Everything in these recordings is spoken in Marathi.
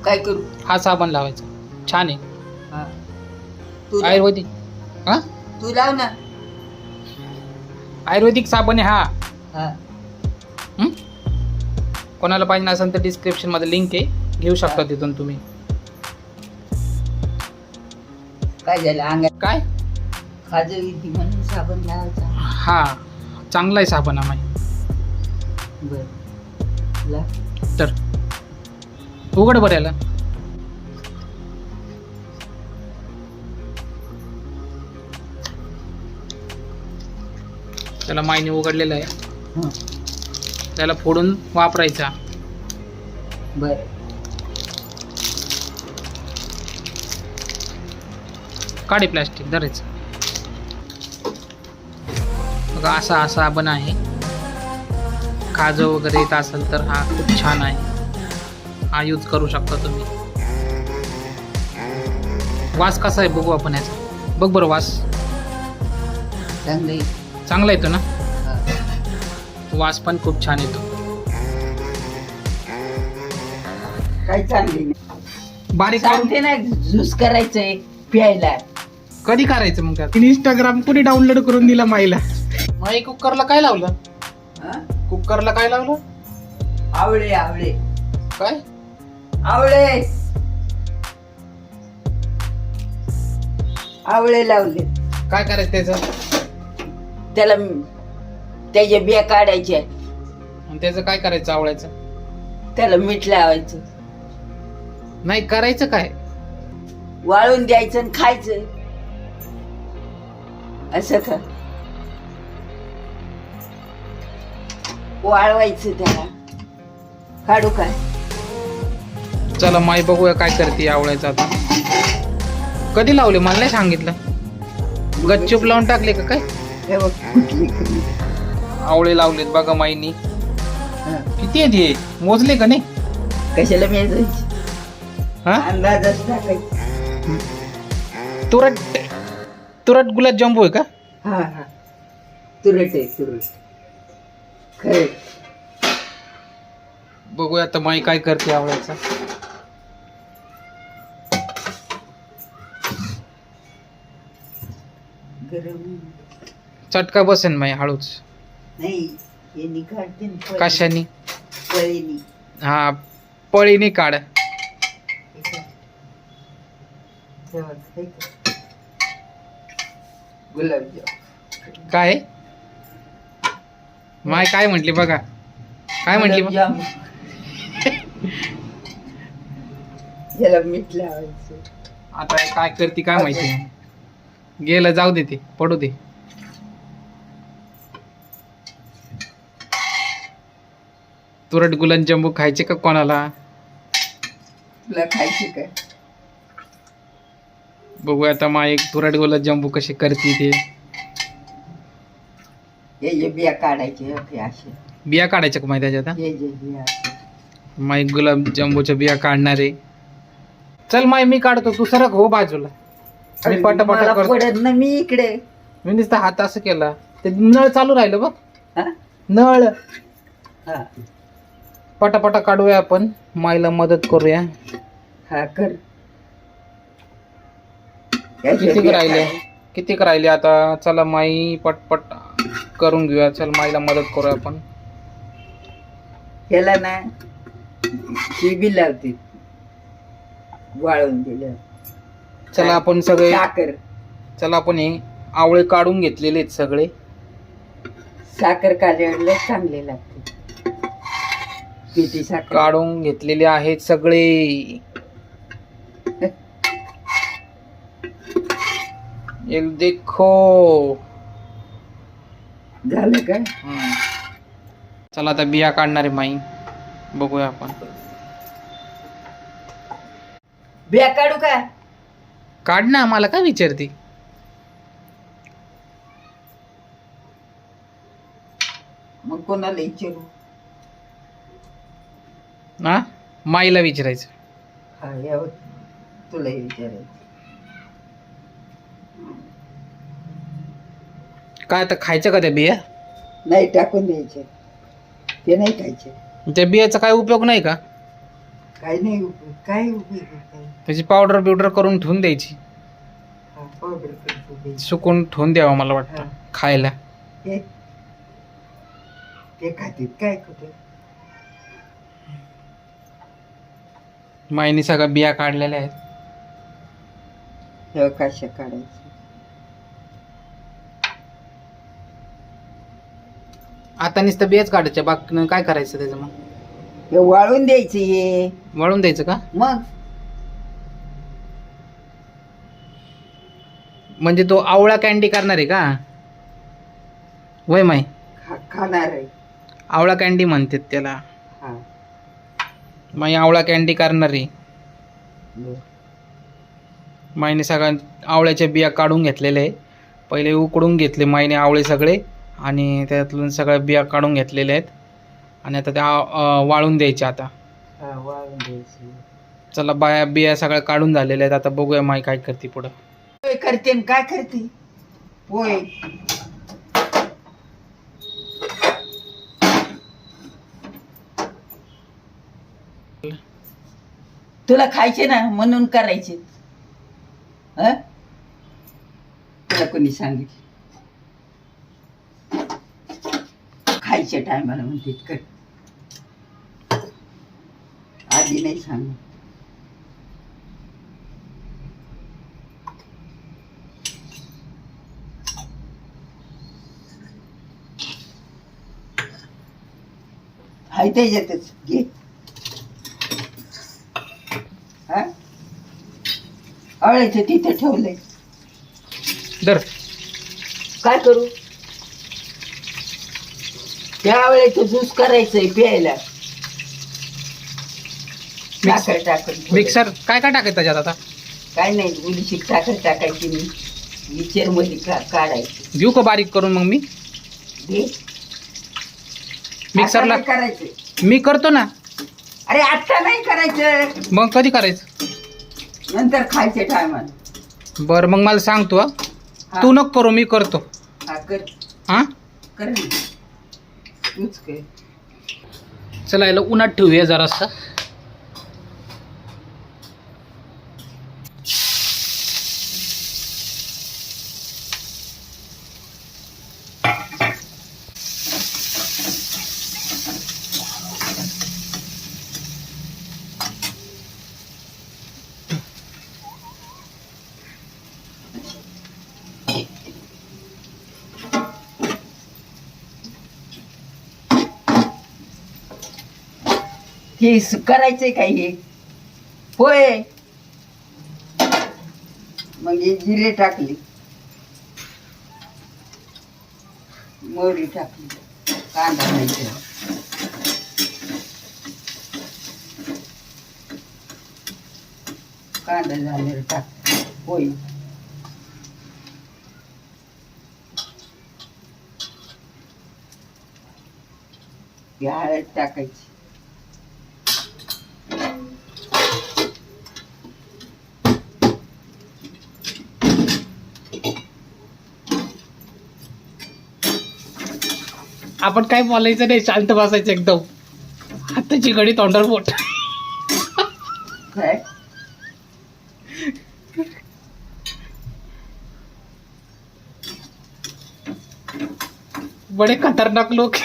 काय करू? हा साबण लावायचा, छान आहे. हा. तू लाव. आयुर्वेदिक. हा, तू लाव ना. आयुर्वेदिक साबण आहे हा. हा. हं? कोणाला पाहिजे असेल तर डिस्क्रिप्शन मध्ये लिंक आहे, घेऊ शकता तिथून तुम्ही. काय झालं अंगात? काय? खाजं येते म्हणून साबण लावायचा. हा, चांगला आहे साबण हा माई. बर ला. तर उघड बरं याला. त्याला माईने उघडलेलं आहे, हं. त्याला फोडून वापरायचा. बर. काढे प्लॅस्टिक धरायचं. बघा असा साबण आहे. खाजं वगैरे येत असेल तर हा खूप छान आहे, हा यूज करू शकता तुम्ही. वास कसा आहे बघू आपण याचा. बघ बरं वास. चांगलं चांगला येतो ना. वास पण खूप छान येतो. काय चाललंय नाही. बारीक करून सांगते ना ज्यूस करायचंय प्यायला. कधी करायचं मग त्यात? इंस्टाग्राम कुणी डाउनलोड करून दिला माईला. माई कुकरला काय लावलं? हा? कुकरला काय लावलं? आवळे आवळे काय? आवळे आवळे लावले. काय करायचं त्याचं? त्याला त्याच्या बिया काढायच्या, आणि त्याचं काय करायचं आवळ्याचं? त्याला मीठ लावायचं, नाही करायचं काय? वाळून द्यायचं आणि खायचं. असं का? वाळवायचं त्याला. काढू काय? चला माई बघूया काय करते आवळ्याचं आता. कधी लावले मला नाही सांगितलं. गच्चूप लावून टाकले का काय? हे बघ कुठली कुठली. आवळे लावलेत बघा माईनी. हा. किती आहे ते मोजले का नाही? कशाला मेजायची? हा, अंदाजच टाकायचं. तुरट तुरट गुलाबजांबू आहे का? हा हा तुरट आहे तुरट. खरं बघूया आता माई काय करते आवळ्याचं. गरम चटका बसेन माई हळूच. नाही हे निघाडते ना पळी. कशानी? पळीनी. हा, पळीने काढ. गुलाबजाम काय माय काय म्हटली बघा. काय म्हटली बघ? गुलाबजाम. याला मीठ लावायचं. आता काय करते काय माहिती. गेलं जाऊ दे, ते पडू दे. तुरट गुलाबजांबू खायचे का कोणाला? तुला खायची काय? बघूया आता मा एक तुरट गुलाबजांबू कशी करते ते. हे जे बिया काढायचे ओके असे. बिया काढायच्या का माहिती त्याच्यात? हे जे बिया असे. माई गुलाबजांबूच्या बिया काढणार आहे. चल माई मी काढतो, तू सरक हो बाजूला. मी पटापटा मला करतो. पडत ना मी इकडे. मी नुसतं हात असं केला ते नळ चालू राहिलं बघ. हा? नळ. हा पटापटा काढूया आपण, माईला मदत करूया. हा कर. किती राहिले आता. चला माई पटपट करून घेऊया. चल माईला मदत करूया आपण. ह्याला ना ही बी लावते वाळून दिलं. चला आपण सगळे, साखर चला आपण हे आवळे काढून घेतलेले आहेत सगळे. साखर कालवडलं चांगले लागते. किती साखर काढून घेतलेले आहेत सगळे. ये देखो. झालं काय? चला आता बिया काढणार आहे माई, बघूया आपण. बिया काढू का? काढ ना, मला काय विचारते. मग कोणाला विचारू? हा, माईला विचारायचं. हा यावं तुला विचारायचं. काय आता खायचं का त्या बिया? नाही टाकून द्यायचे, ते नाही खायचे. त्या बियाचा काय उपयोग नाही का? काय नाही उपयोग, काय उपयोग काय त्याची पावडर बिवडर करून ठेवून द्यायची, पावडर करतो ते. सुकून ठेवून द्यावं मला वाटतं हा. खायला. ते ते खातील काय कुठे. माईने सगळ्या बिया काढलेल्या आहेत. हे कशा काढायचं. आता नुसतं बियाच काढायच्या, बाकी काय करायचं त्याचं मग? हे वाळून द्यायचं हे वळून द्यायचं का? मग. म्हणजे तो आवळा कॅन्डी करणार आहे का? वय माई खाणार आहे. आवळा कॅन्डी म्हणतात त्याला. हा माई आवळा कॅन्डी करणार आहे. बरं. माईने सगळ्या आवळ्याच्या बिया काढून घेतलेल्या आहे. पहिले उकडून घेतले माईने आवळे सगळे आणि त्यातून सगळ्या बिया काढून घेतलेल्या आहेत आणि आता त्या वाळून द्यायच्या आता. हा वाळून द्यायचं. चला बिया सगळ्या काढून झालेल्या आहेत. आता बघूया माई काय करते पुढं. पोहे करते न काय करते. पोहे तुला खायचे ना म्हणून करायचे. हं? तुला कोणी सांगितलं? खायच्या टायमाला म्हणते कर. आधी नाही सांग. हाय त्याच्यातच घे. हा आवळ्याचं तिथे ठेवलंय. दर काय करू. त्या आवळ्याचं ज्यूस करायचंय प्यायला. साखर टाकून थोडं. मिक्सर काय काय टाकायचं त्याच्यात आता? काय नाही गुलशी साखर टाकायची. मी मिक्सर मध्ये काढायची. घेऊ का बारीक करून मग मी? घे. मिक्सरला आता नाही करायचं. मी करतो ना. अरे आता नाही करायचं. मग कधी करायचं? नंतर खायच्या टायमाला. बरं मग मला सांग तू. हा. तू नको करू, मी करतो. हा कर. हा कर ना. तूच कर. चला याला उन्हात ठेवूया जरासं. हे करायचंय काय हे होय. मग हे जिरे टाकली, मोहरी टाकली, कांदा घालायचा. कांदा झाल्यावर टाक होय. हळद टाकायची. आपण काय बोलायचं नाही, शांत बसायचं एकदम. हाताची घडी तोंडावर बोट. काय बडे खतरनाक लोक.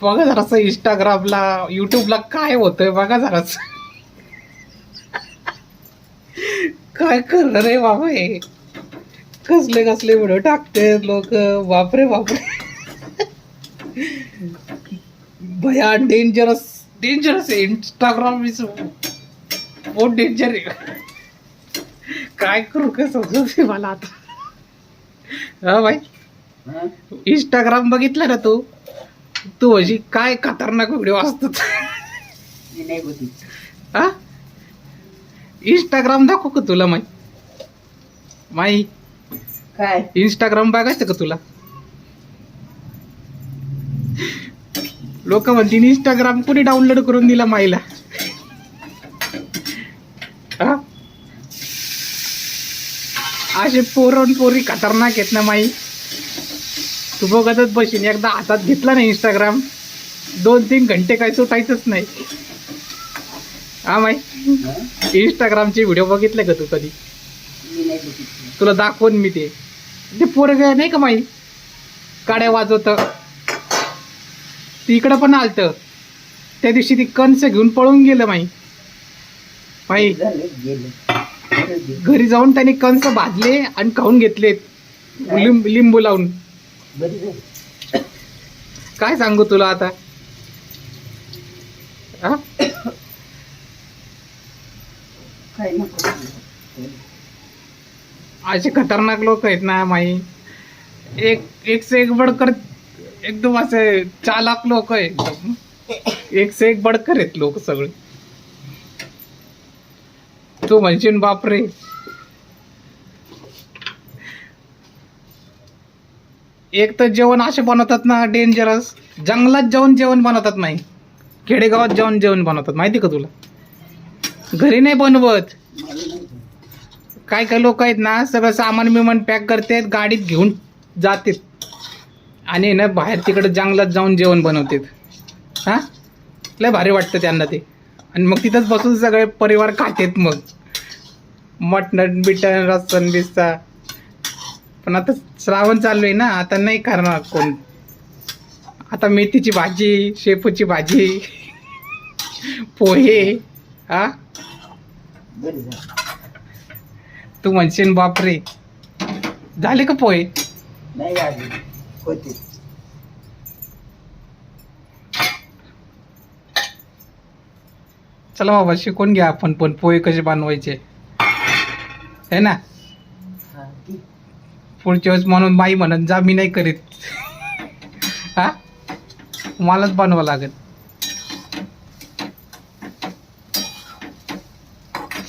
बघा जरासं इंस्टाग्रामला युट्यूबला काय होतंय बघा जरास. काय करणार आहे बाबा हे. कसले कसले व्हिडिओ टाकते लोक. बापरे बापरे. भया डेंजरस डेंजरस आहे. इंस्टाग्राम इज बहुत डेंजर आहे. काय करू काय समजत मला आता. हा भाई हं? इंस्टाग्राम बघितलं ना तू अशी काय खतरनाक व्हिडिओ असतात. मी नाही बघितली. हा इंस्टाग्राम दाखव का तुला माई काय इंस्टाग्राम बघायचं का तुला? लोक म्हणतील इंस्टाग्राम कोणी डाउनलोड करून दिला माईला. हा असे पोरण पोरी खतरनाक आहेत ना माई. तू बघतच बशीन. एकदा हातात घेतला ना इंस्टाग्राम 2-3 घंटे काय सुटायचंच नाही. हा माई इंस्टाग्रामचे व्हिडिओ बघितले का तू कधी? मी नाही बघितलं. तुला दाखवून मी ते पोरग नाही का माई काड्या वाजवत ती इकडं पण आलत. त्या दिवशी ती कंस घेऊन पळून गेलं माई. झालं गेलं. बरं गेलं. घरी जाऊन त्यांनी कंस भाजले आणि खाऊन घेतले लिंबू लावून. बरं झालं. काय सांगू तुला आता. हा? काय नको. असे खतरनाक लोक आहेत ना माई. एक से एक बडकर एकदम असे चालाक लोक आहे. एकदम एक से एक बडकर आहेत लोक सगळे. तू म्हणशील बापरे. एक तर जेवण असे बनवतात ना डेंजरस. जंगलात जाऊन जेवण बनवतात नाही. खेडेगावात जाऊन जेवण बनवतात माहिती का तुला. घरी नाही बनवत. काय काय लोक आहेत ना सगळं सामान बिमान पॅक करतात गाडीत घेऊन जातात आणि ना बाहेर तिकडे जंगलात जाऊन जेवण बनवतात. हा लय भारी वाटतं त्यांना ते. आणि मग तिथंच बसून सगळे परिवार खातात मग मटण बिटन रसन बिस्सा. पण आता श्रावण चालू आहे ना आता नाही करणार कोण. आता मेथीची भाजी शेपूची भाजी पोहे. हा बरं झालं. तू म्हणशील बापरे झाले का पोहे. नाही आली होते. चला बाबा शिकून घ्या आपण पण पोहे कसे बनवायचे है ना. हा, ती पुढच्या वेळेस म्हणून माई म्हणत जा मी नाही करीत. हा मलाच बनवावं लागेल.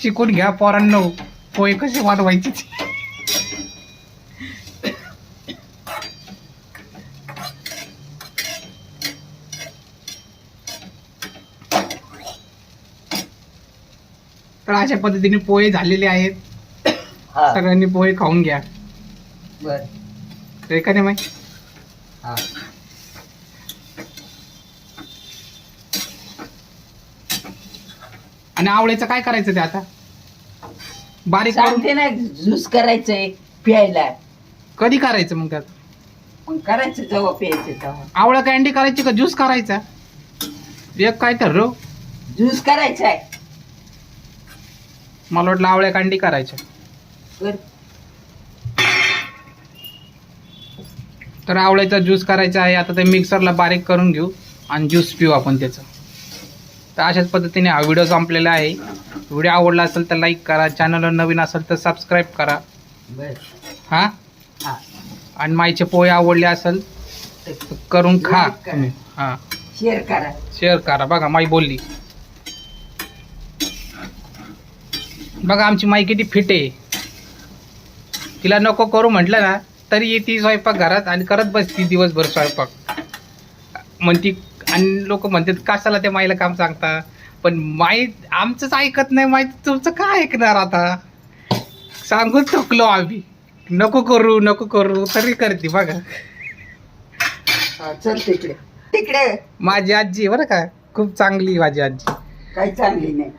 शिकून घ्या पोरांनो पोहे कसे बनवायचे. तर अशा पद्धतीने पोहे झालेले आहेत. हा सगळ्यांनी पोहे खाऊन घ्या. बरं. ते का नाही माई. हा आणि आवळ्याचं काय करायचं ते आता बारीक करून सांगते ना ज्यूस करायचंय प्यायला. कधी करायचं मग त्यात. मग करायचं जेव्हा प्यायचं तेव्हा. आवळा कॅन्डी करायची का ज्यूस करायचा. एक काय ठरव. ज्यूस करायचा आहे. मला वाटलं आवळ्या कॅन्डी करायच्या. कर. तर आवळ्याचा ज्यूस करायचा आहे. आता ते मिक्सरला बारीक करून घेऊ आणि ज्यूस पिऊ आपण त्याचं. तर अशाच पद्धतीने हा व्हिडिओ संपलेला आहे. व्हिडिओ आवडला असेल तर लाईक करा. चॅनलवर नवीन असेल तर सबस्क्राईब करा. बरं. हां हा आणि माईचे पोहे आवडले असेल तर करून खा Like करा. तुम्ही. हां शेअर करा. शेअर करा. बघा माई बोलली. बघा आमची माई किती फिट आहे. तिला नको करू म्हटलं ना तरी येते स्वयंपाक घरात आणि करत बसती दिवसभर स्वयंपाक. म्हणती आणि लोक म्हणतात कशाला त्या माईला काम सांगता. पण माई आमचंच ऐकत नाही. माई तुमचं काय ऐकणार आता. सांगून थकलो आम्ही नको करू तरी करते बघा. हा, चल तिकडे तिकडे. माझी आजी बरं का खूप चांगली माझी आजी. काही चांगली नाही.